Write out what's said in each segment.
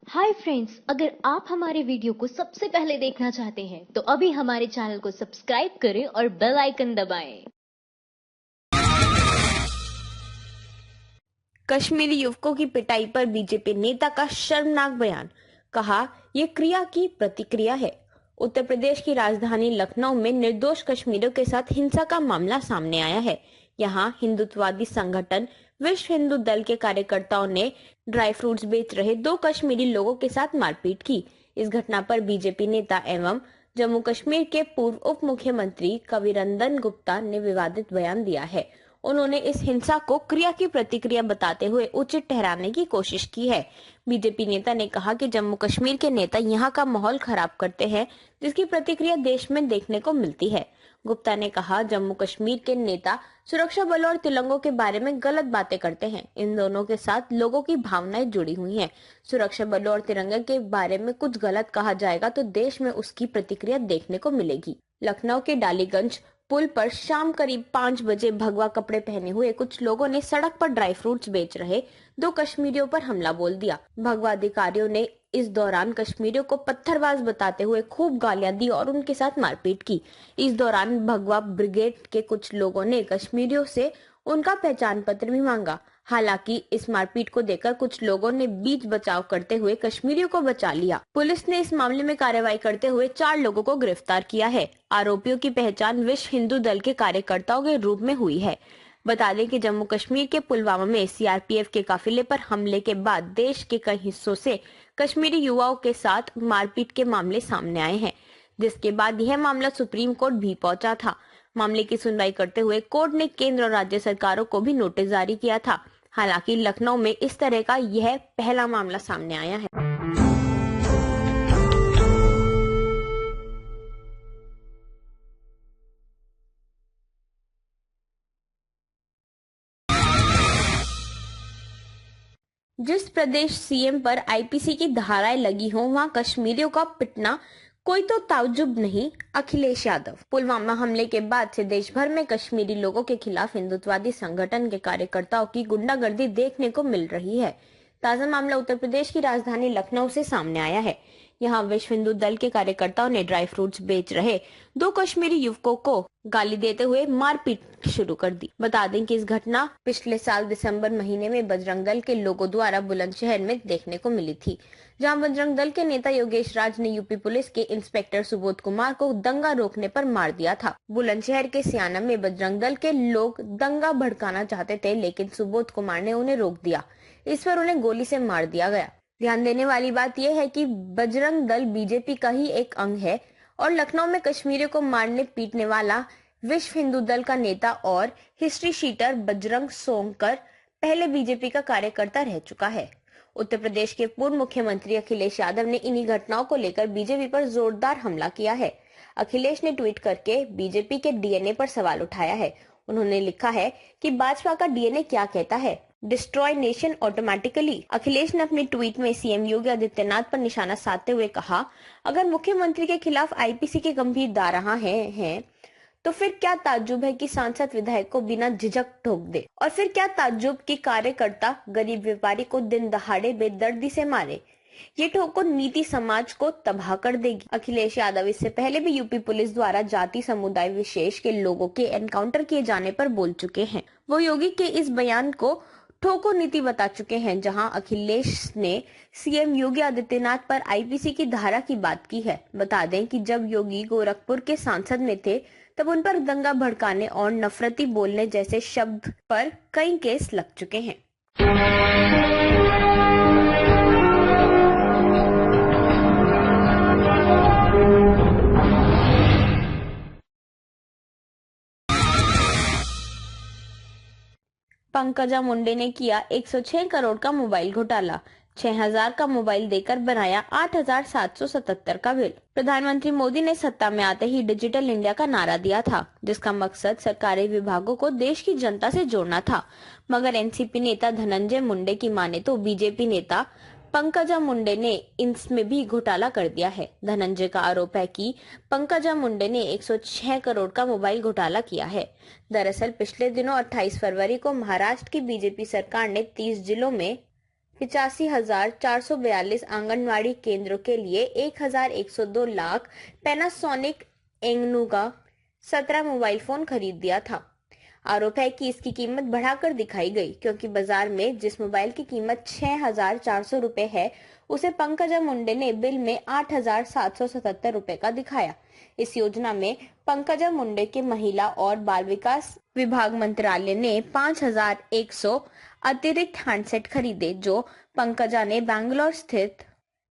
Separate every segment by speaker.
Speaker 1: Hi friends, अगर आप हमारे वीडियो को सबसे पहले देखना चाहते हैं तो अभी हमारे चैनल को सब्सक्राइब करें और बेल आइकन दबाएं।
Speaker 2: कश्मीरी युवकों की पिटाई पर बीजेपी नेता का शर्मनाक बयान, कहा यह क्रिया की प्रतिक्रिया है। उत्तर प्रदेश की राजधानी लखनऊ में निर्दोष कश्मीरियों के साथ हिंसा का मामला सामने आया है। यहां हिंदुत्ववादी संगठन विश्व हिंदू दल के कार्यकर्ताओं ने ड्राई फ्रूट्स बेच रहे 2 कश्मीरी लोगों के साथ मारपीट की। इस घटना पर बीजेपी नेता एवं जम्मू कश्मीर के पूर्व उप मुख्यमंत्री कविरंदन गुप्ता ने विवादित बयान दिया है। उन्होंने इस हिंसा को क्रिया की प्रतिक्रिया बताते हुए उचित ठहराने की कोशिश की है। बीजेपी नेता ने कहा कि जम्मू कश्मीर के नेता यहां का माहौल खराब करते हैं, जिसकी प्रतिक्रिया देश में देखने को मिलती है। गुप्ता ने कहा, जम्मू कश्मीर के नेता सुरक्षा बलों और तिरंगों के बारे में गलत बातें करते हैं। इन दोनों के साथ लोगों की भावनाएं जुड़ी हुई हैं। सुरक्षा बलों और तिरंगे के बारे में कुछ गलत कहा जाएगा तो देश में उसकी प्रतिक्रिया देखने को मिलेगी। लखनऊ के डालीगंज पुल पर शाम करीब 5 बजे भगवा कपड़े पहने हुए कुछ लोगों ने सड़क पर ड्राई फ्रूट्स बेच रहे 2 कश्मीरियों पर हमला बोल दिया। भगवा अधिकारियों ने इस दौरान कश्मीरियों को पत्थरबाज बताते हुए खूब गालियां दी और उनके साथ मारपीट की। इस दौरान भगवा ब्रिगेड के कुछ लोगों ने कश्मीरियों से उनका पहचान पत्र भी मांगा। हालांकि इस मारपीट को देखकर कुछ लोगों ने बीच बचाव करते हुए कश्मीरियों को बचा लिया। पुलिस ने इस मामले में कार्रवाई करते हुए 4 लोगों को गिरफ्तार किया है। आरोपियों की पहचान विश्व हिंदू दल के कार्यकर्ताओं के रूप में हुई है। बता दें कि जम्मू कश्मीर के पुलवामा में सीआरपीएफ के काफिले पर हमले के बाद देश के कई हिस्सों से कश्मीरी युवाओं के साथ मारपीट के मामले सामने आए हैं, जिसके बाद यह मामला सुप्रीम कोर्ट भी पहुंचा था। मामले की सुनवाई करते हुए कोर्ट ने केंद्र और राज्य सरकारों को भी नोटिस जारी किया था। हालांकि लखनऊ में इस तरह का यह पहला मामला सामने आया है। जिस प्रदेश सीएम पर आईपीसी की धाराएं लगी हो, वहां कश्मीरियों का पिटना कोई तो ताज्जुब नहीं। अखिलेश यादव। पुलवामा हमले के बाद से देश भर में कश्मीरी लोगों के खिलाफ हिंदुत्ववादी संगठन के कार्यकर्ताओं की गुंडागर्दी देखने को मिल रही है। ताजा मामला उत्तर प्रदेश की राजधानी लखनऊ से सामने आया है। यहाँ विश्व हिंदू दल के कार्यकर्ताओं ने ड्राई फ्रूट्स बेच रहे 2 कश्मीरी युवकों को गाली देते हुए मारपीट शुरू कर दी। बता दें कि इस घटना पिछले साल दिसंबर महीने में बजरंग दल के लोगों द्वारा बुलंदशहर में देखने को मिली थी, जहां बजरंग दल के नेता योगेश राज ने यूपी पुलिस के इंस्पेक्टर सुबोध कुमार को दंगा रोकने पर मार दिया था। बुलंदशहर के सियाना में बजरंग दल के लोग दंगा भड़काना चाहते थे, लेकिन सुबोध कुमार ने उन्हें रोक दिया। इस पर उन्हें गोली से मार दिया गया। ध्यान देने वाली बात यह है कि बजरंग दल बीजेपी का ही एक अंग है और लखनऊ में कश्मीरियों को मारने पीटने वाला विश्व हिंदू दल का नेता और हिस्ट्री शीटर बजरंग सोनकर पहले बीजेपी का कार्यकर्ता रह चुका है। उत्तर प्रदेश के पूर्व मुख्यमंत्री अखिलेश यादव ने इन्हीं घटनाओं को लेकर बीजेपी पर जोरदार हमला किया है। अखिलेश ने ट्वीट करके बीजेपी के डीएनए पर सवाल उठाया है। उन्होंने लिखा है कि भाजपा का डीएनए क्या कहता है, डिस्ट्रॉय नेशन ऑटोमेटिकली। अखिलेश ने अपने ट्वीट में सीएम योगी आदित्यनाथ पर निशाना साधते हुए कहा, अगर मुख्यमंत्री के खिलाफ आईपीसी की गंभीर धाराएं हैं तो फिर क्या ताज्जुब है कि सांसद विधायक को बिना झिझक ठोक दे, और फिर क्या ताज्जुब कि कार्यकर्ता गरीब व्यापारी को दिन दहाड़े बेदर्दी से मारे। ये ठोकर नीति समाज को तबाह कर देगी। अखिलेश यादव इससे पहले भी यूपी पुलिस द्वारा जाति समुदाय विशेष के लोगों के एनकाउंटर किए जाने पर बोल चुके हैं। वो योगी के इस बयान को ठोको नीति बता चुके हैं, जहां अखिलेश ने सीएम योगी आदित्यनाथ पर आईपीसी की धारा की बात की है। बता दें कि जब योगी गोरखपुर के सांसद में थे तब उन पर दंगा भड़काने और नफरती बोलने जैसे शब्द पर कई केस लग चुके हैं। पंकजा मुंडे ने किया 106 करोड़ का मोबाइल घोटाला, 6000 का मोबाइल देकर बनाया 8777 का बिल। प्रधानमंत्री मोदी ने सत्ता में आते ही डिजिटल इंडिया का नारा दिया था, जिसका मकसद सरकारी विभागों को देश की जनता से जोड़ना था। मगर एनसीपी नेता धनंजय मुंडे की माने तो बीजेपी नेता पंकजा मुंडे ने इसमें भी घोटाला कर दिया है। धनंजय का आरोप है कि पंकजा मुंडे ने 106 करोड़ का मोबाइल घोटाला किया है। दरअसल पिछले दिनों 28 फरवरी को महाराष्ट्र की बीजेपी सरकार ने 30 जिलों में 85,442 आंगनवाड़ी केंद्रों के लिए 1,102 लाख पैनासोनिक एंगनूगा 17 मोबाइल फोन खरीद दिया था। आरोप है कि इसकी कीमत बढ़ाकर दिखाई गई क्योंकि बाजार में जिस मोबाइल की कीमत 6,400 रुपए है उसे पंकजा मुंडे ने बिल में 8,777 रुपए का दिखाया। इस योजना में पंकजा मुंडे के महिला और बाल विकास विभाग मंत्रालय ने 5,100 अतिरिक्त हैंडसेट खरीदे जो पंकजा ने बैंगलोर स्थित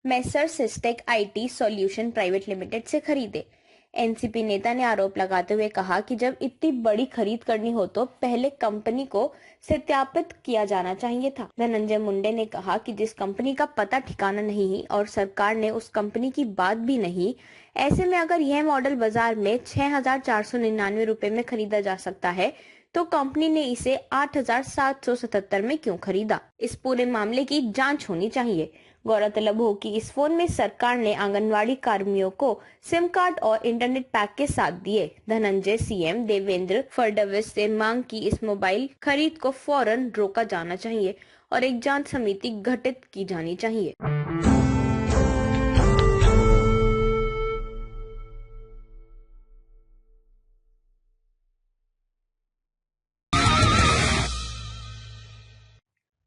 Speaker 2: messrs Systech IT solution private limited से खरीदे। एनसीपी नेता ने आरोप लगाते हुए कहा कि जब इतनी बड़ी खरीद करनी हो तो पहले कंपनी को सत्यापित किया जाना चाहिए था। धनंजय मुंडे ने कहा कि जिस कंपनी का पता ठिकाना नहीं और सरकार ने उस कंपनी की बात भी नहीं, ऐसे में अगर यह मॉडल बाजार में 6,499 रुपए में खरीदा जा सकता है तो कंपनी ने इसे 8,777 में क्यों खरीदा? इस पूरे मामले की जांच होनी चाहिए। गौरतलब हो कि इस फोन में सरकार ने आंगनवाड़ी कर्मियों को सिम कार्ड और इंटरनेट पैक के साथ दिए। धनंजय सीएम देवेंद्र फडणवीस से मांग की इस मोबाइल खरीद को फौरन रोका जाना चाहिए और एक जांच समिति गठित की जानी चाहिए।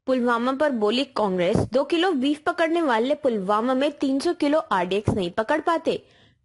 Speaker 2: पुलवामा पर बोली कांग्रेस, 2 किलो बीफ पकड़ने वाले पुलवामा में 300 किलो आरडीएक्स नहीं पकड़ पाते,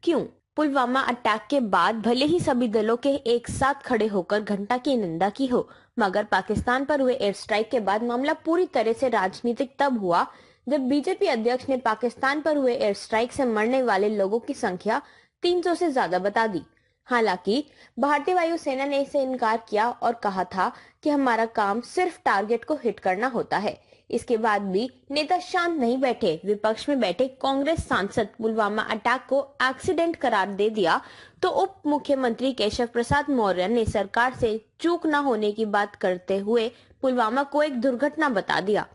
Speaker 2: क्यों? पुलवामा अटैक के बाद भले ही सभी दलों के एक साथ खड़े होकर घटना की निंदा की हो, मगर पाकिस्तान पर हुए एयर स्ट्राइक के बाद मामला पूरी तरह से राजनीतिक तब हुआ जब बीजेपी अध्यक्ष ने पाकिस्तान पर हुए एयर स्ट्राइक से मरने वाले लोगों की संख्या 300 से ज्यादा बता दी। हालांकि भारतीय वायुसेना ने इसे इनकार किया और कहा था कि हमारा काम सिर्फ टारगेट को हिट करना होता है। इसके बाद भी नेता शांत नहीं बैठे। विपक्ष में बैठे कांग्रेस सांसद पुलवामा अटैक को एक्सीडेंट करार दे दिया तो उप मुख्यमंत्री केशव प्रसाद मौर्य ने सरकार से चूक न होने की बात करते हुए पुलवामा को एक दुर्घटना बता दिया।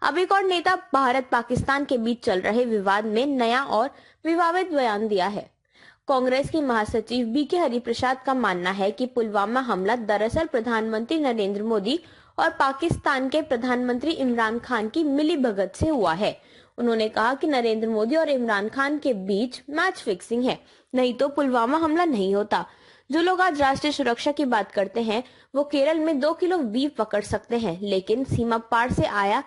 Speaker 2: अब एक और नेता भारत पाकिस्तान के बीच चल रहे विवाद में नया और विवादित बयान दिया है। कांग्रेस के महासचिव बीके हरिप्रसाद का मानना है कि पुलवामा हमला दरअसल प्रधानमंत्री नरेंद्र मोदी और पाकिस्तान के प्रधानमंत्री इमरान खान की मिलीभगत से हुआ है। उन्होंने कहा कि नरेंद्र मोदी और इमरान खान के बीच मैच फिक्सिंग है, नहीं तो पुलवामा हमला नहीं होता। जो लोग आज राष्ट्रीय सुरक्षा की बात करते हैं वो केरल में 2 किलो बीफ पकड़ सकते हैं, लेकिन सीमा पार से आया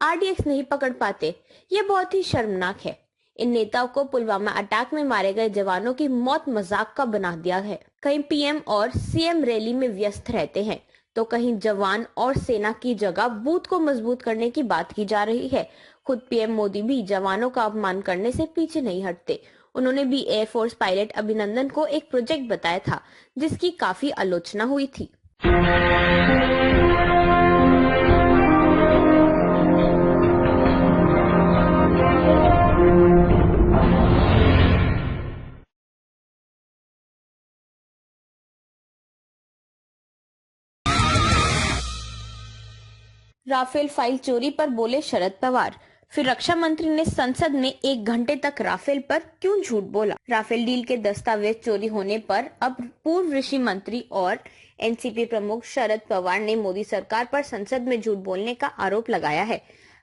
Speaker 2: आरडीएक्स नहीं पकड़ पाते। ये बहुत ही शर्मनाक है। इन नेताओं को पुलवामा अटैक में मारे गए जवानों की मौत मजाक का बना दिया है। कहीं पीएम और सीएम रैली में व्यस्त रहते हैं तो कहीं जवान और सेना की जगह बूथ को मजबूत करने की बात की जा रही है। खुद पीएम मोदी भी जवानों का अपमान करने से पीछे नहीं हटते। उन्होंने भी एयरफोर्स पायलट अभिनंदन को एक प्रोजेक्ट बताया था जिसकी काफी आलोचना हुई थी। राफेल फाइल चोरी पर बोले शरद पवार। फिर रक्षा मंत्री ने संसद में 1 घंटे तक राफेल पर क्यों झूठ बोला? राफेल डील के दस्तावेज चोरी होने पर अब पूर्व कृषि मंत्री और एनसीपी प्रमुख शरद पवार ने मोदी सरकार पर संसद में झूठ बोलने का आरोप लगाया है।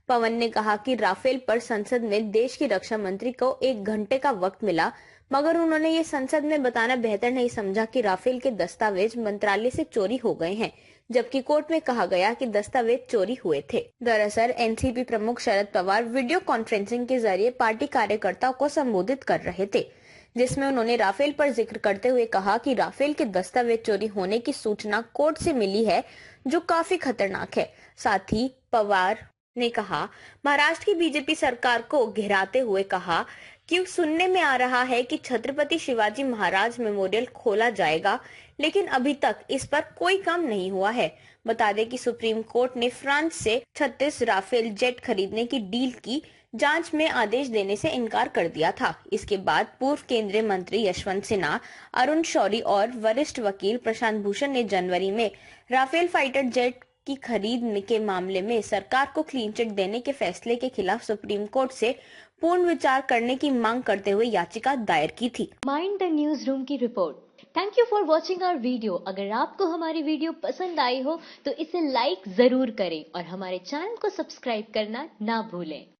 Speaker 2: पवन ने कहा कि राफेल पर संसद में देश की रक्षा मंत्री को 1 घंटे का वक्त मिला, मगर उन्होंने ये संसद में बताना बेहतर नहीं समझा कि राफेल के दस्तावेज मंत्रालय से चोरी हो गए हैं, जबकि कोर्ट में कहा गया कि दस्तावेज चोरी हुए थे। दरअसल एनसीपी प्रमुख शरद पवार वीडियो कॉन्फ्रेंसिंग के जरिए पार्टी कार्यकर्ताओं को संबोधित कर रहे थे, जिसमें उन्होंने राफेल पर जिक्र करते हुए कहा कि राफेल के दस्तावेज चोरी होने की सूचना कोर्ट से मिली है, जो काफी खतरनाक है। साथ ही पवार ने कहा, महाराष्ट्र की बीजेपी सरकार को घेराते हुए कहा कि सुनने में आ रहा है कि छत्रपति शिवाजी महाराज मेमोरियल खोला जाएगा, लेकिन अभी तक इस पर कोई काम नहीं हुआ है। बता दें कि सुप्रीम कोर्ट ने फ्रांस से 36 राफेल जेट खरीदने की डील की जांच में आदेश देने से इनकार कर दिया था। इसके बाद पूर्व केंद्रीय मंत्री यशवंत सिन्हा, अरुण शौरी और वरिष्ठ वकील प्रशांत भूषण ने जनवरी में राफेल फाइटर जेट की खरीद के मामले में सरकार को क्लीन चिट देने के फैसले के खिलाफ सुप्रीम कोर्ट से पूर्ण विचार करने की मांग करते हुए याचिका दायर की थी।
Speaker 1: माइंड द न्यूज रूम की रिपोर्ट। Thank you for watching our video. अगर आपको हमारी वीडियो पसंद आई हो तो इसे लाइक जरूर करें और हमारे चैनल को सब्सक्राइब करना ना भूलें।